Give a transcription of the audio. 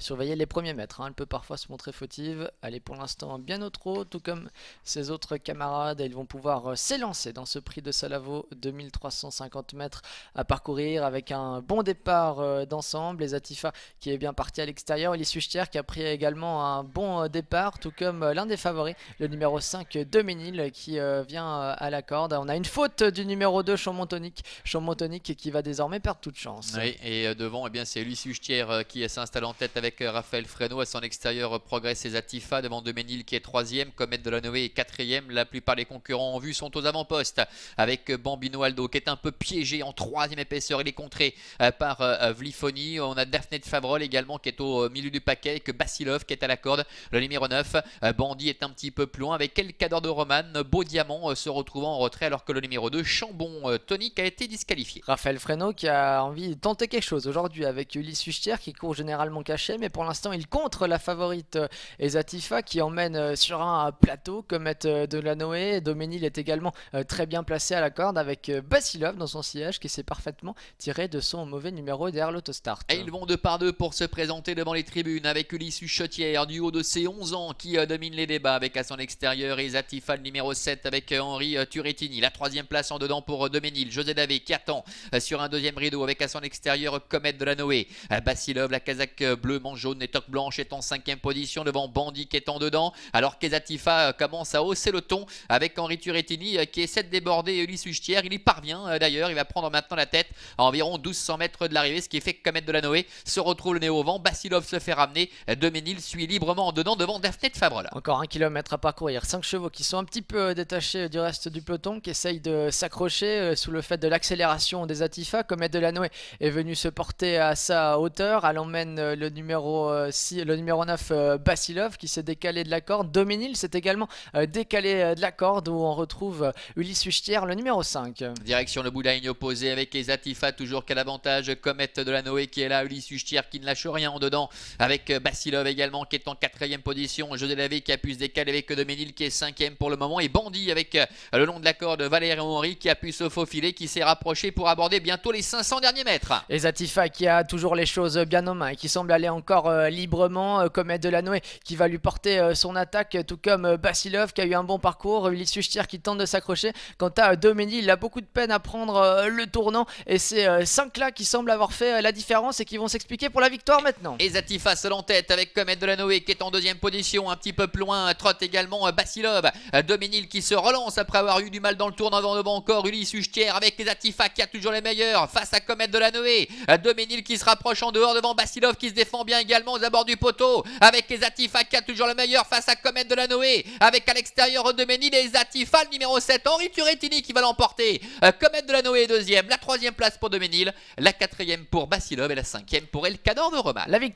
surveiller les premiers mètres. Elle peut parfois se montrer fautive. Elle est pour l'instant bien au trot, tout comme ses autres camarades. Ils vont pouvoir s'élancer dans ce prix de Salavo, 2350 mètres à parcourir avec un bon départ d'ensemble. Les Atifa qui est bien parti à l'extérieur. Elie Suchter qui a pris également un bon départ, tout comme l'un des favoris, le numéro 5 Doménil qui vient à la corde. On a une faute du numéro 2 Chambon-Tonic qui va désormais perdre toute chance. Oui, et devant, eh bien, c'est Elie Suchter qui s'installe en tête avec Raphaël Fresneau. À son extérieur, Progress et Atifa devant Doménil qui est 3e, Comet de la Noé est 4e. La plupart des concurrents en vue sont aux avant-postes avec Bambino Aldo qui est un peu piégé en 3e épaisseur. Il est contré par Vlifoni. On a Daphné de Favrol également qui est au milieu du paquet avec Basilov qui est à la corde. Le numéro 9, Bandit est un petit peu plus loin avec El Cador de Roman. Beau Diamant se retrouvant en retrait alors que le numéro 2, Chambon Tonic, a été disqualifié. Raphaël Fresneau qui a envie de tenter quelque chose aujourd'hui avec Elie Suchter qui court généralement caché, mais pour l'instant il contre la favorite Ezatifa qui emmène sur un plateau. Comet de la Noé. Doménil est également très bien placé à la corde avec Basilov dans son sillage qui s'est parfaitement tiré de son mauvais numéro derrière l'autostart. Et ils vont deux par deux pour se présenter devant les tribunes avec Ulysse Suchetière du haut de ses 11 ans qui domine les débats avec à son extérieur Ezatifa le numéro 7 avec Henri Turettini. La 3e place en dedans pour Doménil. José Davé qui attend sur un 2e rideau avec à son extérieur Comet de la Noé. Basilov, la casaque bleu, manche jaune et toque blanche est en 5e position devant Bandit qui est en dedans. Alors qu'Ezatifa commence à hausser le ton avec Henri Turettini qui essaie de déborder Ulysse Suchetière. Il y parvient d'ailleurs. Il va prendre maintenant la tête à environ 1200 mètres de l'arrivée, ce qui fait que Comet de la Noé se retrouve le nez au vent. Basilov se fait ramener. Doménil suit librement en dedans devant Daphné de Favrol. Encore 1 km à parcourir. 5 chevaux qui sont un petit peu détachés du reste du peloton, qui essayent de s'accrocher sous le fait de l'accélération des Atifa. Comet de la Noé est venu se porter à sa hauteur. Elle emmène le numéro 9 Basilov qui s'est décalé de la corde. Doménil s'est également décalé de la corde où on retrouve Ulysse Suchter, le numéro 5. Direction le Boudagne opposé avec Ezatifa toujours qu'à l'avantage. Comet de la Noé qui est là. Ulysse Suchter qui ne lâche rien en dedans avec Basilov également qui est en 4e position. José Davé qui a pu se décaler avec Doménil qui est 5e pour le moment. Et Bandit avec le long de la corde Valère Henry qui a pu se faufiler, qui s'est rapproché pour aborder bientôt les 500 derniers mètres. Ezatifa qui a toujours les choses bien en main et qui semble aller encore librement. Comet de la Noé qui va lui porter son attaque, tout comme Basilov qui a eu un bon parcours. Ulysse Suchter qui tente de s'accrocher. Quant à Doménil, il a beaucoup de peine à prendre le tournant et c'est 5 là qui semblent avoir fait la différence et qui vont s'expliquer pour la victoire maintenant. Ezatifa seul en tête avec Comet de la Noé qui est en 2e position, un petit peu plus loin trotte également Basilov. Doménil qui se relance après avoir eu du mal dans le tournant devant encore Ulysse Suchter avec Ezatifa qui a toujours les meilleurs face à Comet de la Noé. Doménil qui se rapproche en dehors devant Basilov qui se défend bien également aux abords du poteau avec Ezatifa qui a toujours le meilleur face à Comet de la Noé avec à l'extérieur Doménil et Ezatifa le numéro 7 Henri Turettini qui va l'emporter. Comet de la Noé est 2e, la 3e place pour Doménil, la 4e pour Basilov et la 5e pour El Cador de Roman. La victoire